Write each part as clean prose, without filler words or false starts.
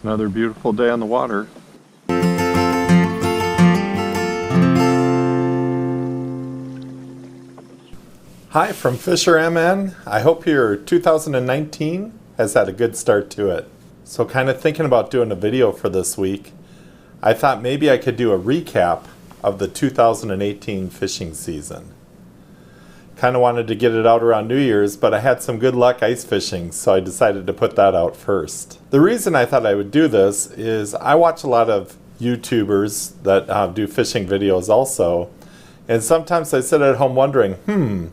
Another beautiful day on the water. Hi from FisherMN. I hope your 2019 has had a good start to it. So kind of thinking about doing a video for this week, I thought maybe I could do a recap of the 2018 fishing season. Kind of wanted to get it out around New Year's, but I had some good luck ice fishing, so I decided to put that out first. The reason I thought I would do this is I watch a lot of YouTubers that do fishing videos also, and sometimes I sit at home wondering,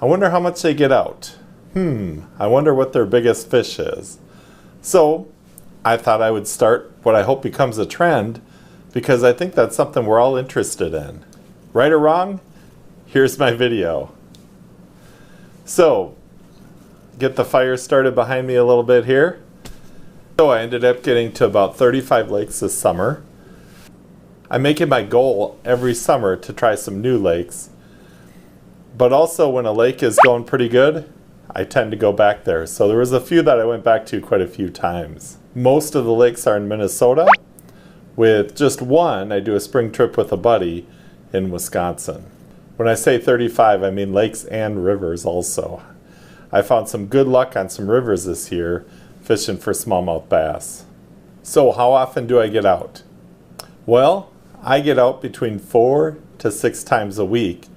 I wonder how much they get out. I wonder what their biggest fish is. So I thought I would start what I hope becomes a trend, because I think that's something we're all interested in. Right or wrong? Here's my video. So, get the fire started behind me a little bit here. So I ended up getting to about 35 lakes this summer. I'm making my goal every summer to try some new lakes. But also when a lake is going pretty good, I tend to go back there. So there was a few that I went back to quite a few times. Most of the lakes are in Minnesota, with just one I do a spring trip with a buddy in Wisconsin. When I say 35, I mean lakes and rivers also. I found some good luck on some rivers this year fishing for smallmouth bass. So how often do I get out? Well, I get out between 4 to 6 times a week.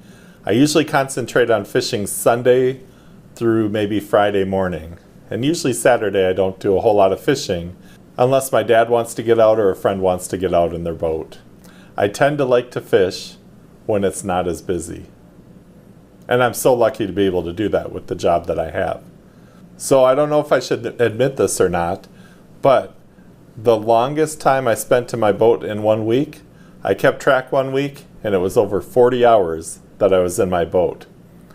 I usually concentrate on fishing Sunday through maybe Friday morning. And usually Saturday I don't do a whole lot of fishing unless my dad wants to get out or a friend wants to get out in their boat. I tend to like to fish when it's not as busy. And I'm so lucky to be able to do that with the job that I have. So I don't know if I should admit this or not, but the longest time I spent in my boat in 1 week, I kept track 1 week, and it was over 40 hours that I was in my boat.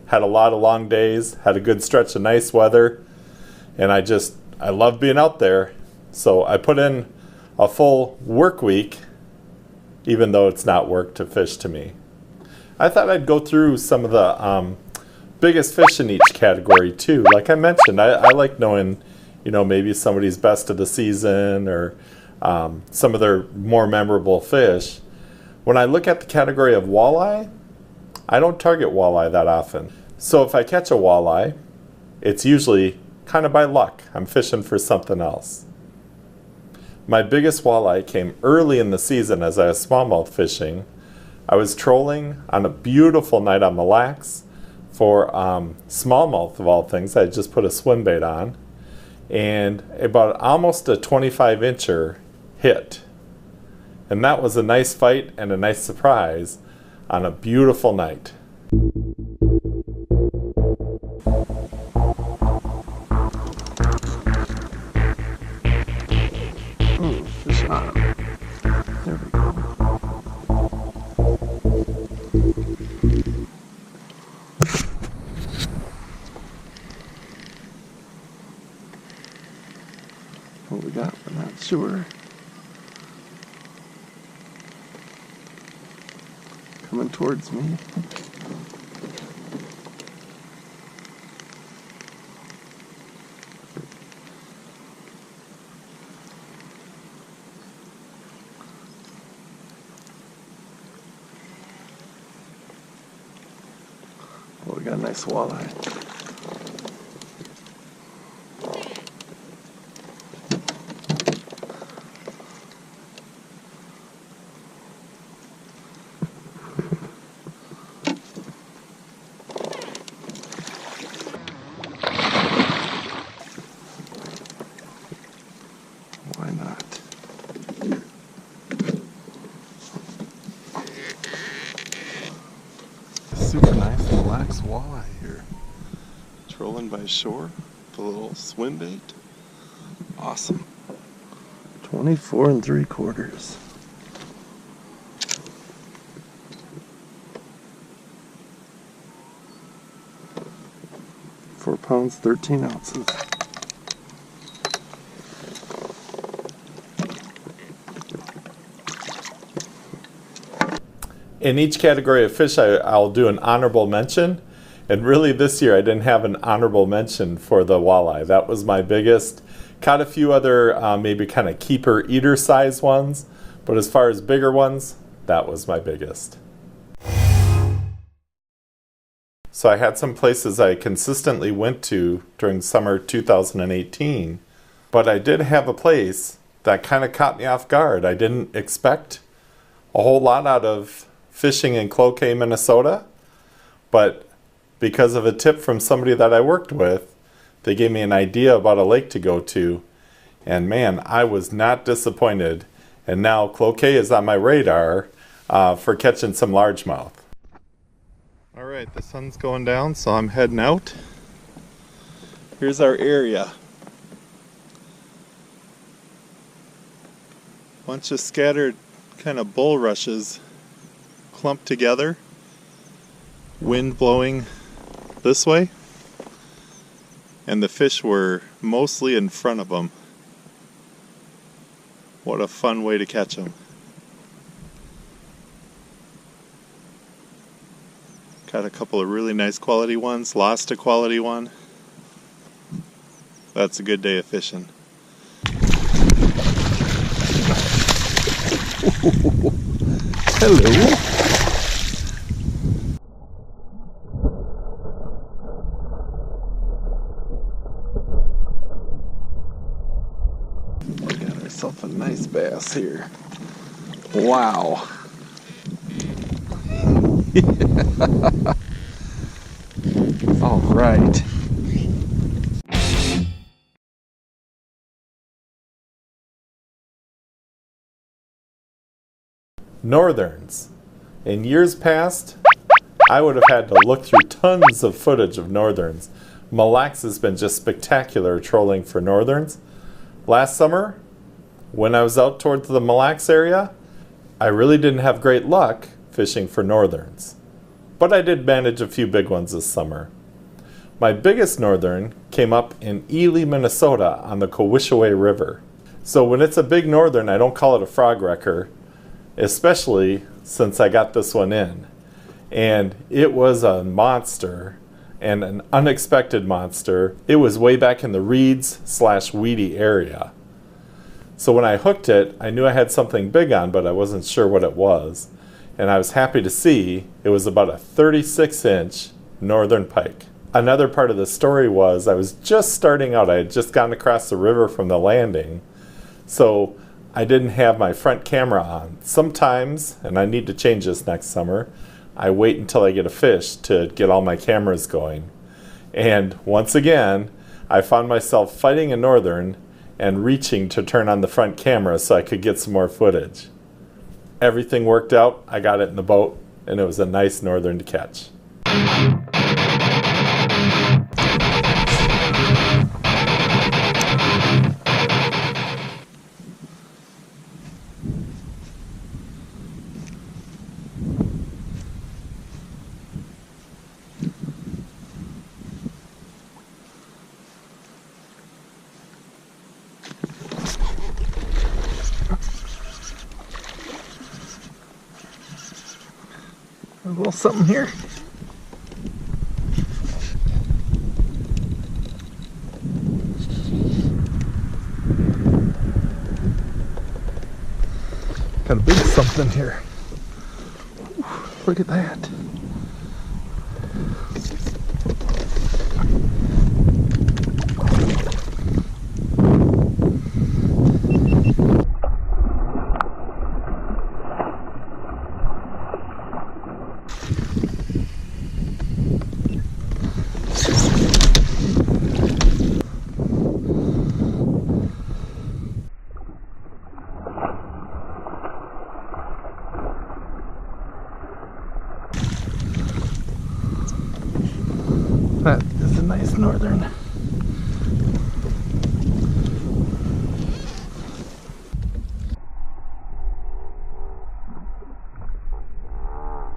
Had a lot of long days, had a good stretch of nice weather, and I love being out there. So I put in a full work week, even though it's not work to fish to me. I thought I'd go through some of the biggest fish in each category too. Like I mentioned, I like knowing, maybe somebody's best of the season or some of their more memorable fish. When I look at the category of walleye, I don't target walleye that often. So if I catch a walleye, it's usually kind of by luck. I'm fishing for something else. My biggest walleye came early in the season as I was smallmouth fishing. I was trolling on a beautiful night on Mille Lacs for smallmouth of all things. I just put a swim bait on, and about almost a 25-incher hit. And that was a nice fight and a nice surprise on a beautiful night. Fish on him. There we go. What we got, we're not sure. Coming towards me. Oh, we got a nice walleye. Why not? Super nice Mille Lacs walleye here. Trolling by shore with a little swim bait. Awesome. 24 3/4. £4, 13 ounces. In each category of fish, I'll do an honorable mention. And really this year I didn't have an honorable mention for the walleye. That was my biggest Caught a few other maybe kind of keeper eater size ones, but as far as bigger ones, that was my biggest. So I had some places I consistently went to during summer 2018, but I did have a place that kind of caught me off guard. I didn't expect a whole lot out of fishing in Cloquet, Minnesota, but because of a tip from somebody that I worked with, they gave me an idea about a lake to go to, and man, I was not disappointed. And now Cloquet is on my radar for catching some largemouth. All right, the sun's going down, so I'm heading out. Here's our area. Bunch of scattered kind of bulrushes clumped together. Wind blowing this way. And the fish were mostly in front of them. What a fun way to catch them. Got a couple of really nice quality ones, lost a quality one. That's a good day of fishing. Hello. We got ourselves a nice bass here. Wow. All right. Northerns. In years past, I would have had to look through tons of footage of northerns. Mille Lacs has been just spectacular trolling for northerns. Last summer, when I was out towards the Mille Lacs area, I really didn't have great luck fishing for northerns. But I did manage a few big ones this summer. My biggest northern came up in Ely, Minnesota on the Cloquet River. So when it's a big northern, I don't call it a frog wrecker, especially since I got this one in. And it was a monster, and an unexpected monster. It was way back in the reeds/weedy area. So when I hooked it, I knew I had something big on, but I wasn't sure what it was. And I was happy to see it was about a 36-inch northern pike. Another part of the story was I was just starting out. I had just gotten across the river from the landing, so I didn't have my front camera on. Sometimes, and I need to change this next summer, I wait until I get a fish to get all my cameras going. And once again, I found myself fighting a northern and reaching to turn on the front camera so I could get some more footage. Everything worked out. I got it in the boat, and it was a nice northern to catch. A little something here. Got a big something here. Ooh, look at that. That is a nice northern.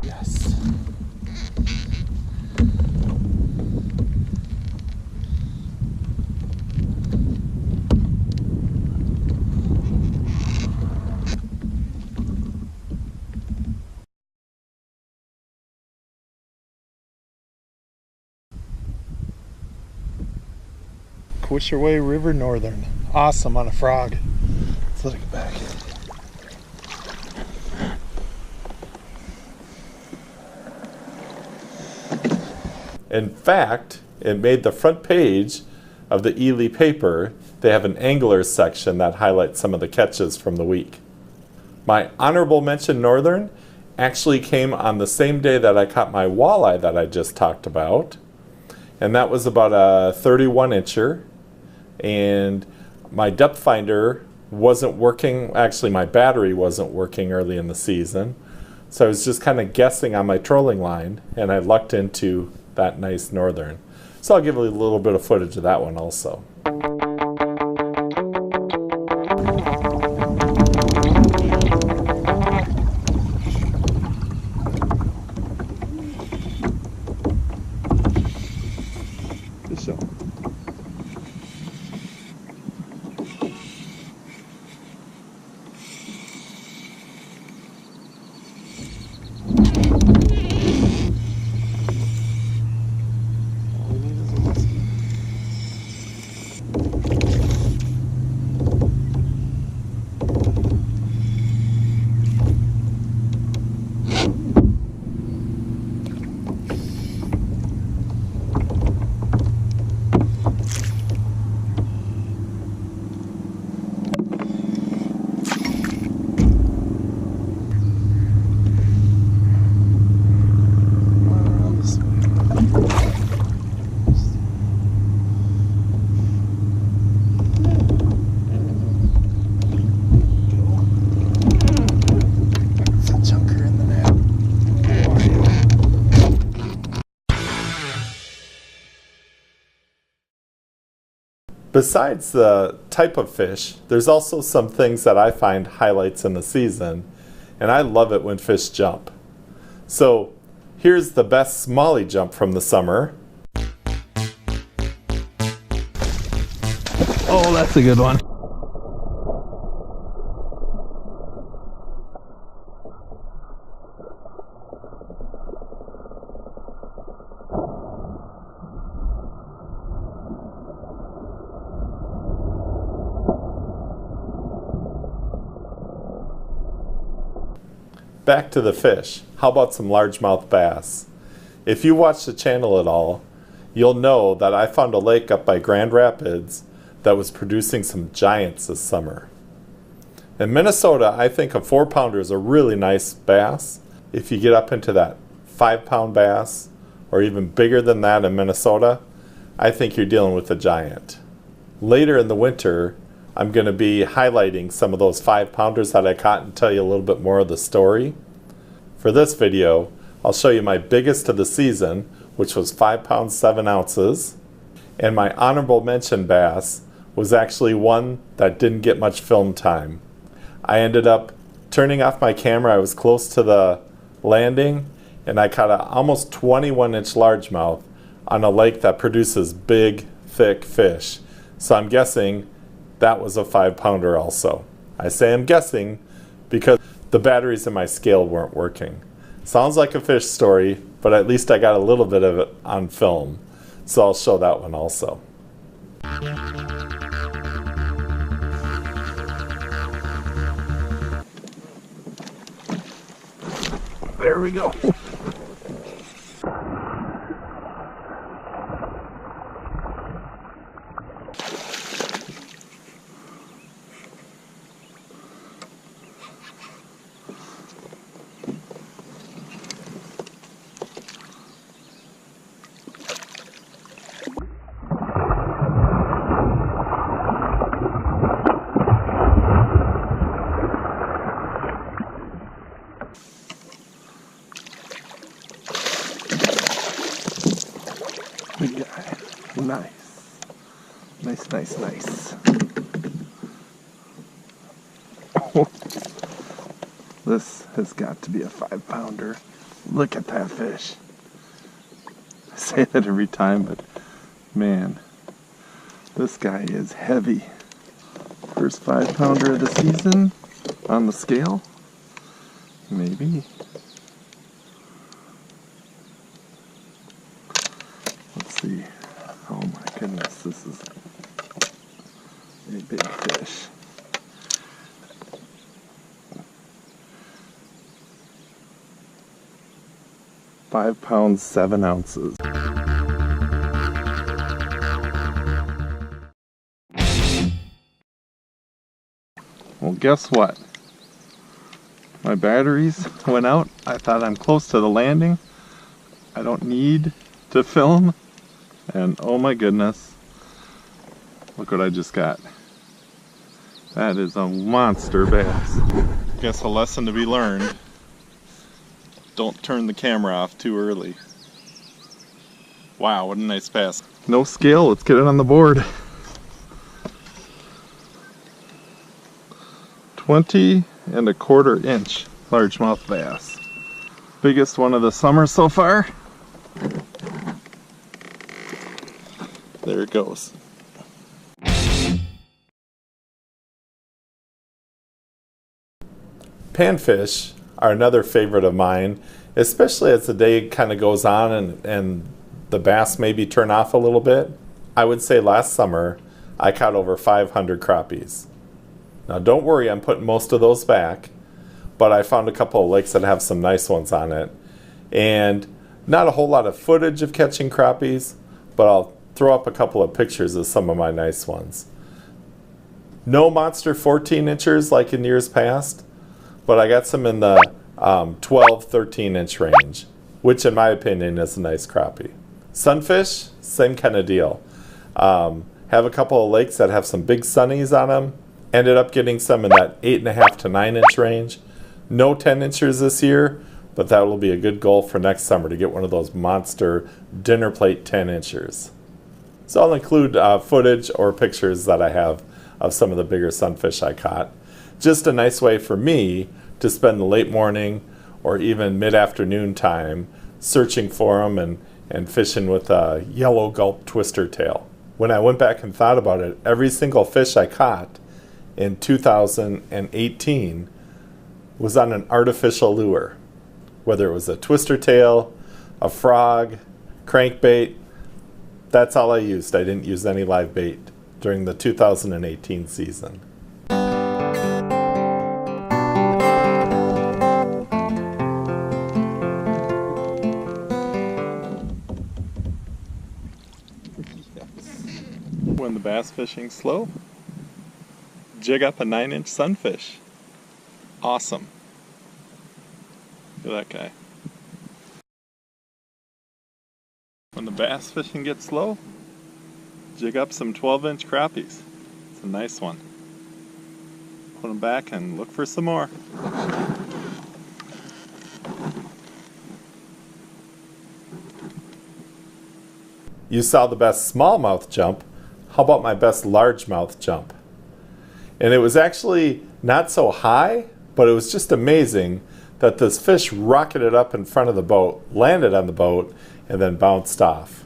Yes. Cloquet River Northern. awesome on a frog. Let's let it get back. In fact, it made the front page of the Ely paper. They have an anglers section that highlights some of the catches from the week. My honorable mention northern actually came on the same day that I caught my walleye that I just talked about. And that was about a 31 incher. And my depth finder wasn't working. Actually, my battery wasn't working early in the season. So I was just kind of guessing on my trolling line, and I lucked into that nice northern. So I'll give you a little bit of footage of that one also. So. Besides the type of fish, there's also some things that I find highlights in the season, and I love it when fish jump. So here's the best smallie jump from the summer. Oh, that's a good one. Back to the fish. How about some largemouth bass? If you watch the channel at all, you'll know that I found a lake up by Grand Rapids that was producing some giants this summer. In Minnesota, I think a 4-pounder is a really nice bass. If you get up into that 5-pound bass, or even bigger than that in Minnesota, I think you're dealing with a giant. Later in the winter, I'm going to be highlighting some of those 5-pounders that I caught and tell you a little bit more of the story. For this video, I'll show you my biggest of the season, which was 5 pounds 7 ounces. And my honorable mention bass was actually one that didn't get much film time. I ended up turning off my camera. I was close to the landing, and I caught an almost 21-inch largemouth on a lake that produces big, thick fish. So I'm guessing that was a 5-pounder also. I say I'm guessing because the batteries in my scale weren't working. Sounds like a fish story, but at least I got a little bit of it on film. So I'll show that one also. There we go. Big guy. Nice. Nice, nice, nice. Oh, this has got to be a 5-pounder. Look at that fish. I say that every time, but man, this guy is heavy. First 5-pounder of the season on the scale. Maybe. Let's see. Oh my goodness, this is a big 5 pounds, 7 ounces. Well, guess what? My batteries went out. I thought I'm close to the landing. I don't need to film. And oh my goodness, look what I just got. That is a monster bass. Guess a lesson to be learned. Don't turn the camera off too early. Wow, what a nice bass. No scale, let's get it on the board. 20¼ inch largemouth bass. Biggest one of the summer so far. There it goes. Panfish are another favorite of mine, especially as the day kind of goes on and the bass maybe turn off a little bit. I would say last summer I caught over 500 crappies. Now don't worry, I'm putting most of those back, but I found a couple of lakes that have some nice ones on it. And not a whole lot of footage of catching crappies, but I'll throw up a couple of pictures of some of my nice ones. No monster 14 inchers like in years past, but I got some in the 12, 13 inch range, which in my opinion is a nice crappie. Sunfish, same kind of deal. Have a couple of lakes that have some big sunnies on them. Ended up getting some in that 8.5 to 9 inch range. No 10 inchers this year, but that will be a good goal for next summer to get one of those monster dinner plate 10 inchers. So I'll include footage or pictures that I have of some of the bigger sunfish I caught. Just a nice way for me to spend the late morning or even mid-afternoon time searching for them and fishing with a yellow gulp twister tail. When I went back and thought about it, every single fish I caught in 2018 was on an artificial lure. Whether it was a twister tail, a frog, crankbait, that's all I used. I didn't use any live bait during the 2018 season. When the bass fishing's slow, jig up a 9-inch sunfish. Awesome. Look at that guy. When the bass fishing gets slow, jig up some 12-inch crappies. It's a nice one. Put them back and look for some more. You saw the best smallmouth jump. How about my best largemouth jump? And it was actually not so high, but it was just amazing that this fish rocketed up in front of the boat, landed on the boat, and then bounced off.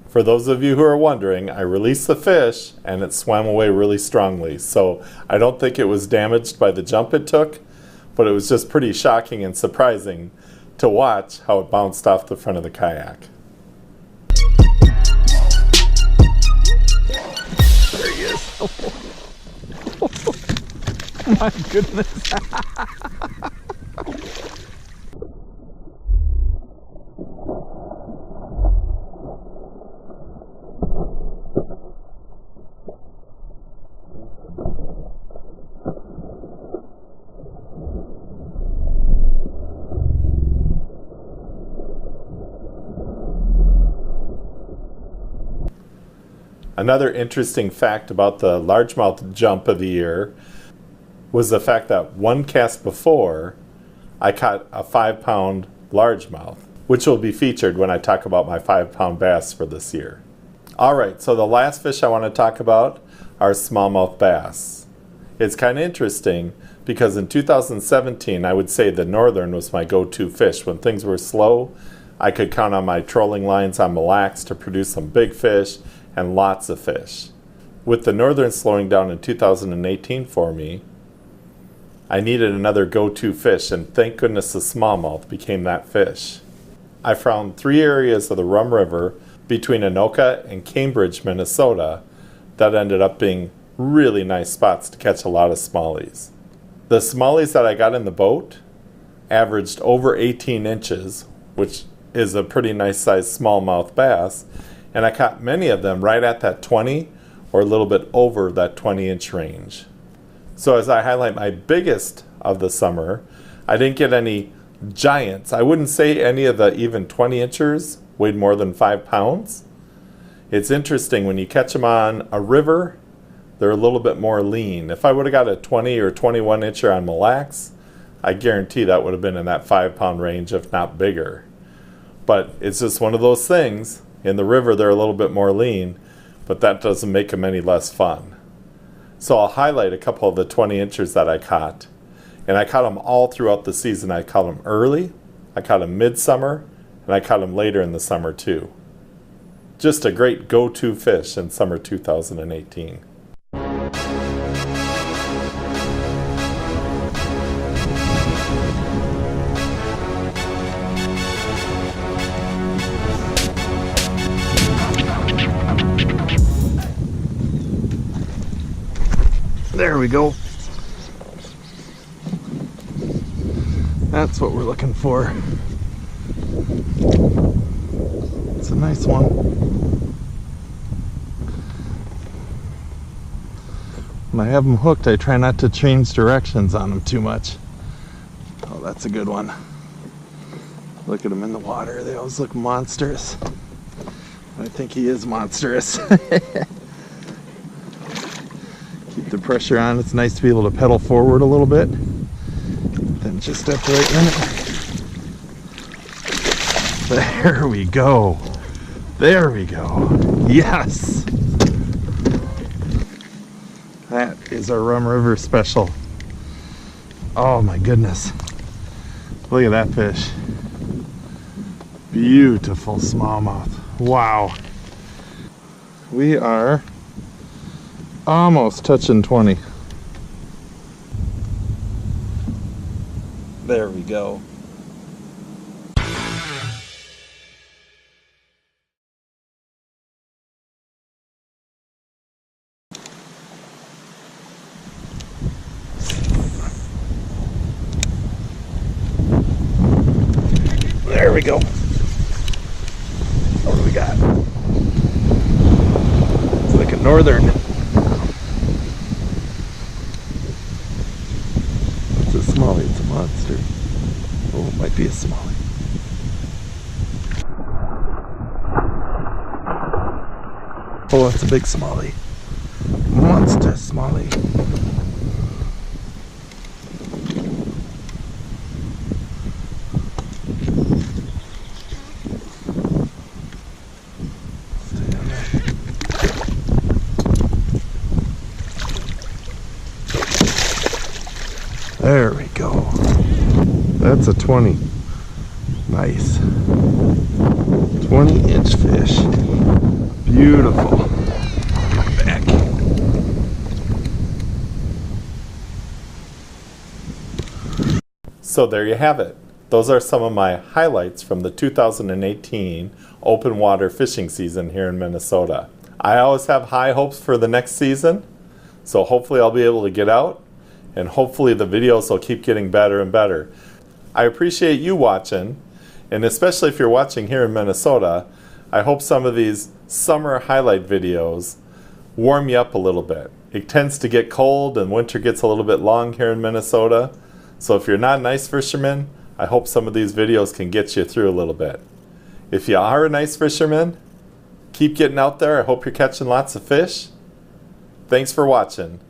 For those of you who are wondering, I released the fish and it swam away really strongly. So I don't think it was damaged by the jump it took, but it was just pretty shocking and surprising to watch how it bounced off the front of the kayak. There he is. Oh my goodness. Another interesting fact about the largemouth jump of the year was the fact that one cast before, I caught a 5-pound largemouth, which will be featured when I talk about my 5-pound bass for this year. Alright, so the last fish I want to talk about are smallmouth bass. It's kind of interesting because in 2017 I would say the northern was my go-to fish. When things were slow, I could count on my trolling lines on Mille Lacs to produce some big fish and lots of fish. With the northern slowing down in 2018 for me, I needed another go-to fish, and thank goodness the smallmouth became that fish. I found 3 areas of the Rum River between Anoka and Cambridge, Minnesota that ended up being really nice spots to catch a lot of smallies. The smallies that I got in the boat averaged over 18 inches, which is a pretty nice sized smallmouth bass, and I caught many of them right at that 20 or a little bit over that 20-inch range. So as I highlight my biggest of the summer, I didn't get any giants. I wouldn't say any of the even 20-inchers weighed more than 5 pounds. It's interesting, when you catch them on a river, they're a little bit more lean. If I would have got a 20 or 21-incher on Mille Lacs, I guarantee that would have been in that 5-pound range, if not bigger. But it's just one of those things. In the river, they're a little bit more lean, but that doesn't make them any less fun. So I'll highlight a couple of the 20-inchers that I caught. And I caught them all throughout the season. I caught them early, I caught them midsummer, and I caught them later in the summer too. Just a great go-to fish in summer 2018. There we go. That's what we're looking for. It's a nice one. When I have them hooked, I try not to change directions on them too much. Oh, that's a good one. Look at them in the water. They always look monstrous. I think he is monstrous. Keep the pressure on. It's nice to be able to pedal forward a little bit. Then just step right in it. There we go. There we go. Yes! That is our Rum River special. Oh my goodness. Look at that fish. Beautiful smallmouth. Wow. We are almost touching 20. There we go. There we go. What do we got? It's like a northern. It's a smallie, it's a monster. Oh, it might be a smallie. Oh, it's a big smallie. Monster smallie. There we go. That's a 20. Nice. 20-inch fish. Beautiful. Back. So there you have it. Those are some of my highlights from the 2018 open water fishing season here in Minnesota. I always have high hopes for the next season, so hopefully I'll be able to get out, and hopefully the videos will keep getting better and better. I appreciate you watching, and especially if you're watching here in Minnesota, I hope some of these summer highlight videos warm you up a little bit. It tends to get cold and winter gets a little bit long here in Minnesota, so if you're not an ice fisherman, I hope some of these videos can get you through a little bit. If you are an ice fisherman, keep getting out there. I hope you're catching lots of fish. Thanks for watching.